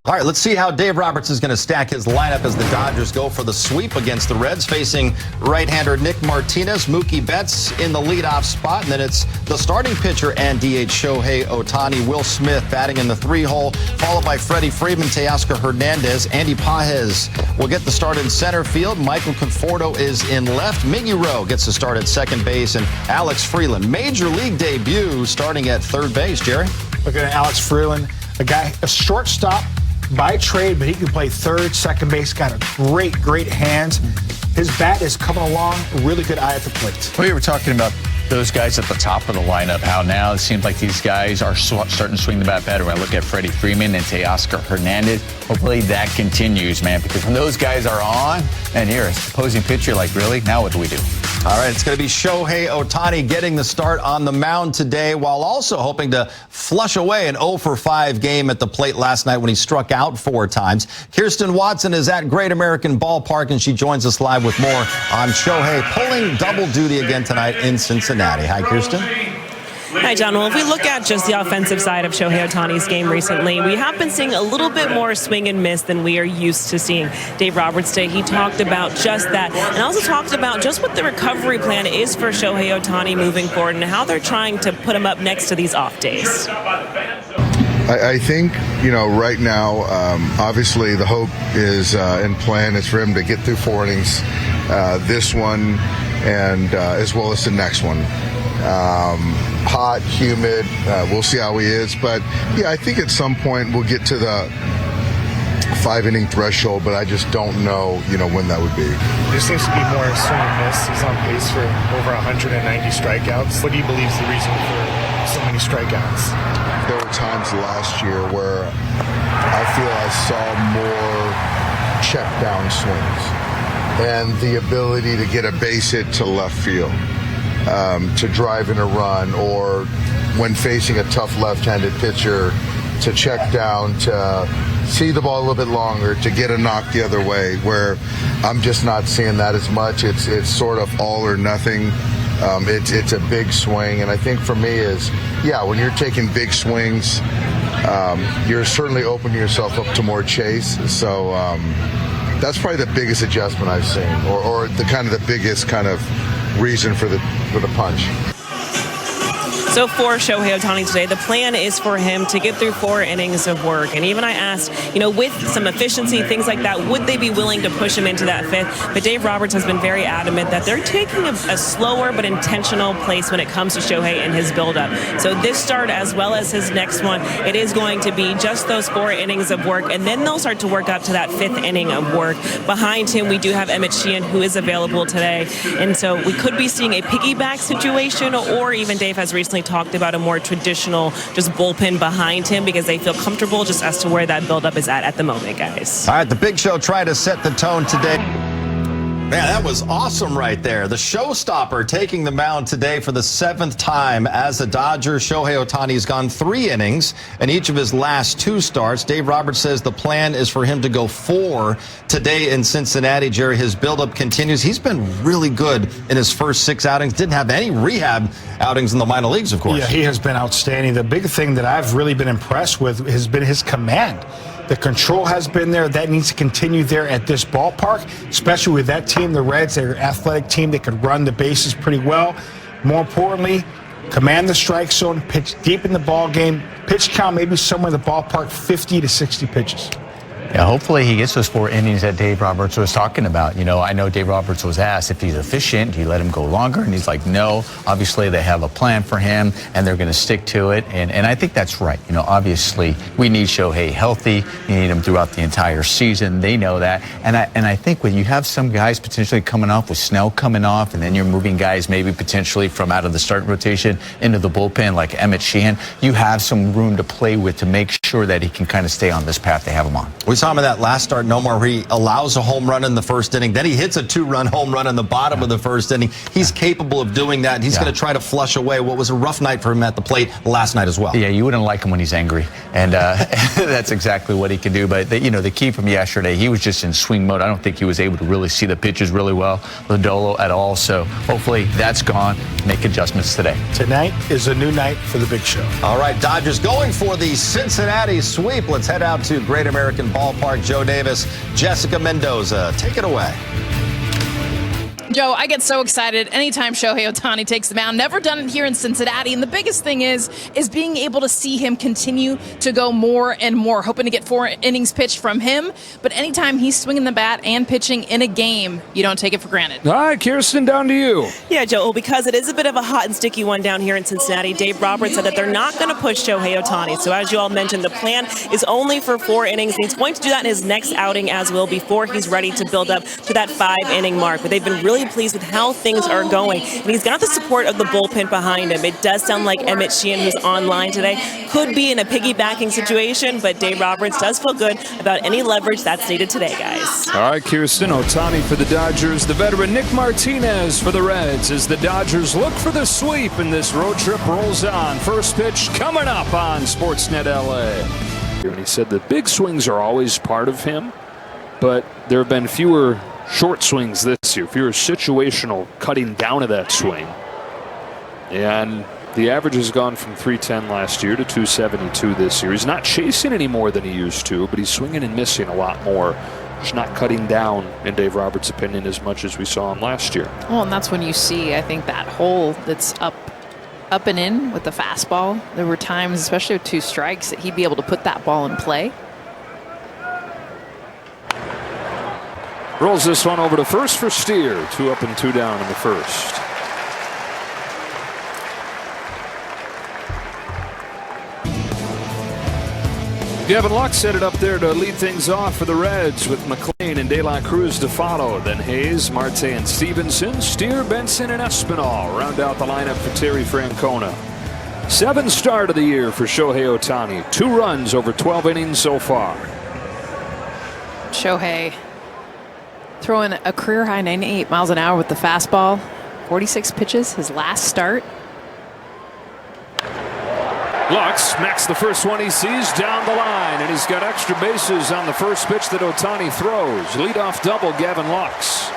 All right, let's see how Dave Roberts is going to stack his lineup as the Dodgers go for the sweep against the Reds, facing right-hander Nick Martinez, Mookie Betts in the leadoff spot, and then it's the starting pitcher and DH Shohei Ohtani, Will Smith batting in the 3-hole, followed by Freddie Freeman, Teoscar Hernandez, Andy Pages will get the start in center field, Michael Conforto is in left, Miggy Rowe gets the start at second base, and Alex Freeland, major league debut, starting at third base. Jerry? Look at Alex Freeland, a shortstop by trade, but he can play third, second base, got a great hands. His bat is coming along, really good eye at the plate. We were talking about those guys at the top of the lineup, how now it seems like these guys are starting to swing the bat better. When I look at Freddie Freeman and Teoscar Hernandez, hopefully that continues, man, because when those guys are on, and you're a opposing pitcher, like, really? Now what do we do? All right, it's going to be Shohei Ohtani getting the start on the mound today, while also hoping to flush away an 0-for-5 game at the plate last night when he struck out 4 times. Kirsten Watson is at Great American Ballpark, and she joins us live with more on Shohei pulling double duty again tonight in Cincinnati. Hi, Kirsten. Hi, John. Well, if we look at just the offensive side of Shohei Ohtani's game recently, we have been seeing a little bit more swing and miss than we are used to seeing. Dave Roberts today, he talked about just that, and also talked about just what the recovery plan is for Shohei Ohtani moving forward and how they're trying to put him up next to these off days. I think, right now, obviously the hope is and plan is for him to get through 4 innings, this one, and as well as the next one. Hot, humid, we'll see how he is. But, yeah, I think at some point we'll get to the 5-inning threshold, but I just don't know, when that would be. There seems to be more swing and miss. He's on pace for over 190 strikeouts. What do you believe is the reason for so many strikeouts? There were times last year where I feel I saw more check down swings and the ability to get a base hit to left field, to drive in a run, or when facing a tough left-handed pitcher, to check down, to see the ball a little bit longer, to get a knock the other way, where I'm just not seeing that as much. It's sort of all or nothing. It's a big swing, and I think for me is, when you're taking big swings, you're certainly opening yourself up to more chase. So that's probably the biggest adjustment I've seen, or the biggest kind of reason for the punch. So for Shohei Ohtani today, the plan is for him to get through 4 innings of work. And even I asked, with some efficiency, things like that, would they be willing to push him into that 5th? But Dave Roberts has been very adamant that they're taking a slower but intentional place when it comes to Shohei and his buildup. So this start, as well as his next one, it is going to be just those 4 innings of work, and then they'll start to work up to that 5th inning of work. Behind him, we do have Emmett Sheehan, who is available today. And so we could be seeing a piggyback situation, or even Dave has recently talked about a more traditional just bullpen behind him because they feel comfortable just as to where that buildup is at the moment, guys. All right, the Big Show trying to set the tone today. Man, that was awesome right there. The showstopper taking the mound today for the 7th time as a Dodger. Shohei Ohtani's gone 3 innings in each of his last 2 starts. Dave Roberts says the plan is for him to go 4 today in Cincinnati. Jerry, his buildup continues. He's been really good in his first 6 outings. Didn't have any rehab outings in the minor leagues, of course. Yeah, he has been outstanding. The big thing that I've really been impressed with has been his command. The control has been there. That needs to continue there at this ballpark, especially with that team, the Reds. They're an athletic team. They could run the bases pretty well. More importantly, command the strike zone, pitch deep in the ball game. Pitch count maybe somewhere in the ballpark, 50 to 60 pitches. Yeah, hopefully he gets those 4 innings that Dave Roberts was talking about. I know Dave Roberts was asked if he's efficient, do you let him go longer? And he's like, no. Obviously, they have a plan for him, and they're going to stick to it. And I think that's right. Obviously, we need Shohei healthy. We need him throughout the entire season. They know that. And I think when you have some guys potentially coming off, with Snell coming off, and then you're moving guys maybe potentially from out of the starting rotation into the bullpen, like Emmett Sheehan, you have some room to play with to make sure that he can kind of stay on this path they have him on. We saw saw him in that last start, Nomar, where he allows a home run in the first inning. Then he hits a 2-run home run in the bottom of the first inning. He's capable of doing that. He's going to try to flush away what was a rough night for him at the plate last night as well. Yeah, you wouldn't like him when he's angry. And that's exactly what he can do. But, the key from yesterday, he was just in swing mode. I don't think he was able to really see the pitches really well, Lodolo, at all. So hopefully that's gone. Make adjustments today. Tonight is a new night for the Big Show. All right, Dodgers going for the Cincinnati sweep. Let's head out to Great American Ballpark. Joe Davis, Jessica Mendoza, take it away. Joe, I get so excited anytime Shohei Ohtani takes the mound. Never done it here in Cincinnati. And the biggest thing is being able to see him continue to go more and more. Hoping to get 4 innings pitched from him. But anytime he's swinging the bat and pitching in a game, you don't take it for granted. All right, Kirsten, down to you. Yeah, Joe, because it is a bit of a hot and sticky one down here in Cincinnati, Dave Roberts said that they're not going to push Shohei Ohtani. So as you all mentioned, the plan is only for 4 innings. And he's going to do that in his next outing as well before he's ready to build up to that 5-inning mark. But they've been really pleased with how things are going. And he's got the support of the bullpen behind him. It does sound like Emmett Sheehan, who's online today, could be in a piggybacking situation, but Dave Roberts does feel good about any leverage that's needed today, guys. All right, Kirsten, Ohtani for the Dodgers, the veteran Nick Martinez for the Reds as the Dodgers look for the sweep and this road trip rolls on. First pitch coming up on Sportsnet LA. And he said the big swings are always part of him, but there have been fewer short swings this year, fewer situational cutting down of that swing. And the average has gone from 310 last year to 272 this year. He's not chasing any more than he used to, but he's swinging and missing a lot more. Just not cutting down, in Dave Roberts' opinion, as much as we saw him last year. Well, and that's when you see, I think, that hole that's up and in with the fastball. There were times, especially with 2 strikes, that he'd be able to put that ball in play. Rolls this one over to first for Steer. 2 up and 2 down in the first. Gavin Lux set it up there to lead things off for the Reds with McLean and De La Cruz to follow. Then Hayes, Marte, and Stevenson, Steer, Benson, and Espinal round out the lineup for Terry Francona. 7th start of the year for Shohei Ohtani. 2 runs over 12 innings so far. Shohei throwing a career high 98 miles an hour with the fastball. 46 pitches, his last start. Lux smacks the first one he sees down the line, and he's got extra bases on the first pitch that Ohtani throws. Leadoff double, Gavin Lux.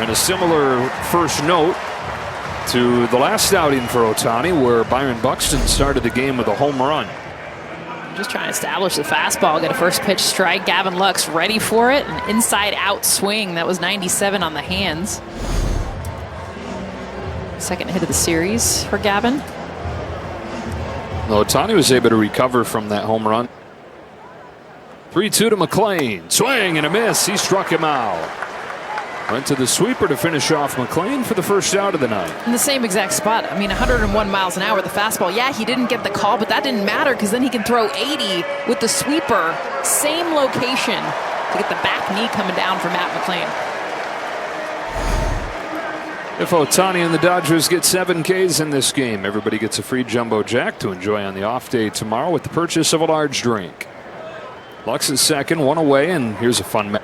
And a similar first note to the last outing for Ohtani, where Byron Buxton started the game with a home run. Just trying to establish the fastball. Get a first pitch strike. Gavin Lux ready for it. An inside-out swing. That was 97 on the hands. Second hit of the series for Gavin. Ohtani was able to recover from that home run. 3-2 to McLean. Swing and a miss. He struck him out. Went to the sweeper to finish off McLean for the first out of the night. In the same exact spot. I mean, 101 miles an hour with the fastball. Yeah, he didn't get the call, but that didn't matter because then he can throw 80 with the sweeper. Same location to get the back knee coming down for Matt McLean. If Ohtani and the Dodgers get 7 Ks in this game, everybody gets a free Jumbo Jack to enjoy on the off day tomorrow with the purchase of a large drink. Lux is second, 1 away, and here's a fun match.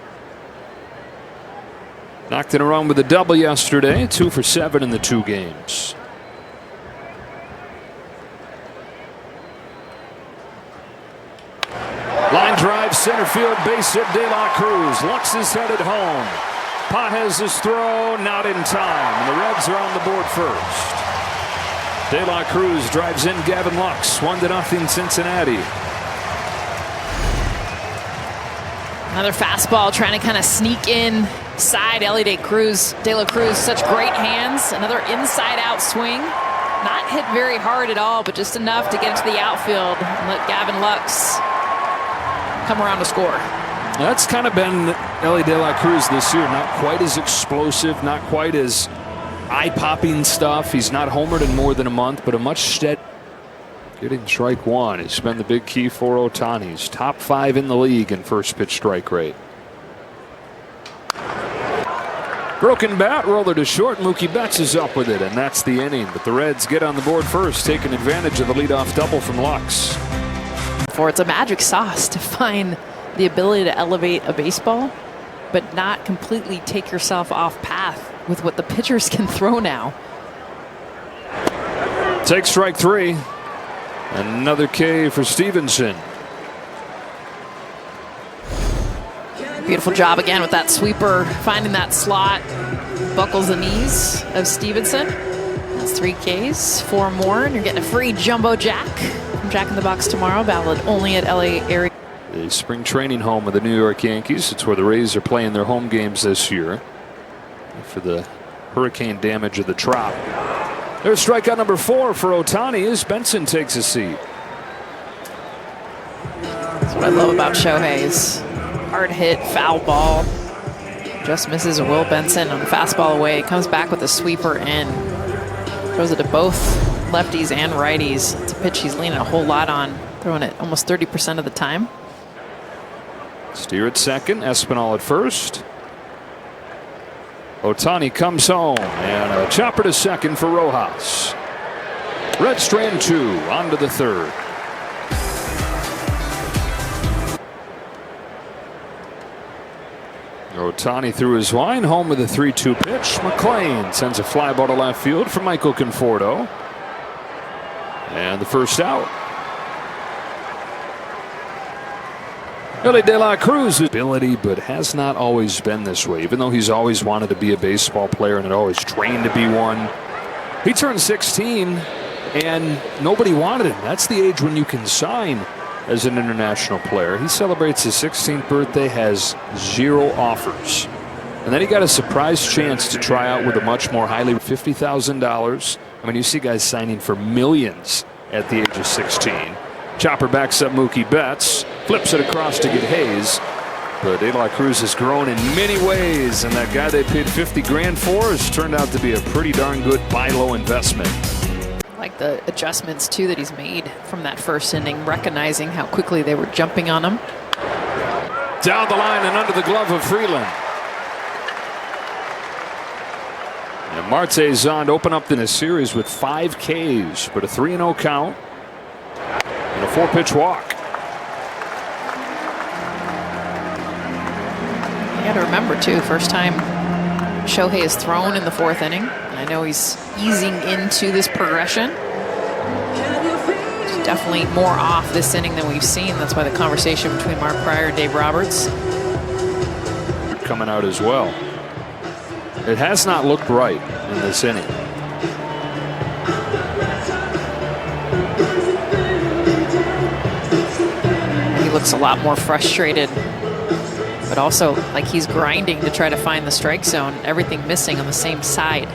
Knocked it around with a double yesterday, 2 for 7 in the 2 games. Line drive, center field, base hit, De La Cruz. Lux is headed home. Pages' throw, not in time, and the Reds are on the board first. De La Cruz drives in Gavin Lux, 1-0 Cincinnati. Another fastball trying to kind of sneak in side. Ellie De La Cruz, such great hands. Another inside-out swing. Not hit very hard at all, but just enough to get into the outfield and let Gavin Lux come around to score. That's kind of been Ellie De La Cruz this year. Not quite as explosive, not quite as eye-popping stuff. He's not homered in more than a month, but a much steady. Getting strike 1 has been the big key for Ohtani's. Top 5 in the league in first pitch strike rate. Broken bat, roller to short. Mookie Betts is up with it, and that's the inning. But the Reds get on the board first, taking advantage of the leadoff double from Lux. It's a magic sauce to find the ability to elevate a baseball, but not completely take yourself off path with what the pitchers can throw now. Take strike 3. Another K for Stevenson. Beautiful job again with that sweeper, finding that slot. Buckles the knees of Stevenson. That's 3 Ks, 4 more, and you're getting a free jumbo jack from Jack in the Box tomorrow, valid only at LA area. The spring training home of the New York Yankees. It's where the Rays are playing their home games this year for the hurricane damage of the Trop. There's strikeout number 4 for Ohtani as Benson takes a seat. That's what I love about Shohei's hard hit, foul ball. Just misses Will Benson on fastball away. Comes back with a sweeper in. Throws it to both lefties and righties. It's a pitch he's leaning a whole lot on, throwing it almost 30% of the time. Steer at second, Espinal at first. Ohtani comes home, and a chopper to second for Rojas. Red strand 2, on to the third. Ohtani threw his line, home with a 3-2 pitch. McLean sends a fly ball to left field for Michael Conforto. And the first out. Ellie De La Cruz ability, but has not always been this way, even though he's always wanted to be a baseball player and had always trained to be one. He turned 16 and nobody wanted him. That's the age when you can sign as an international player. He celebrates his 16th birthday, has 0 offers. And then he got a surprise chance to try out with a much more highly $50,000. I mean, you see guys signing for millions at the age of 16. Chopper backs up Mookie Betts, flips it across to get Hayes. But De La Cruz has grown in many ways, and that guy they paid $50 grand for has turned out to be a pretty darn good buy low investment. Like the adjustments too that he's made from that first inning, recognizing how quickly they were jumping on him. Down the line and under the glove of Freeland. And Marte's on to open up in a series with 5 Ks, but a 3-0 count and a 4-pitch walk. You got to remember too, first time Shohei is thrown in the 4th inning. I know he's easing into this progression. He's definitely more off this inning than we've seen. That's why the conversation between Mark Pryor and Dave Roberts. Coming out as well. It has not looked right in this inning. He looks a lot more frustrated, but also like he's grinding to try to find the strike zone. Everything missing on the same side.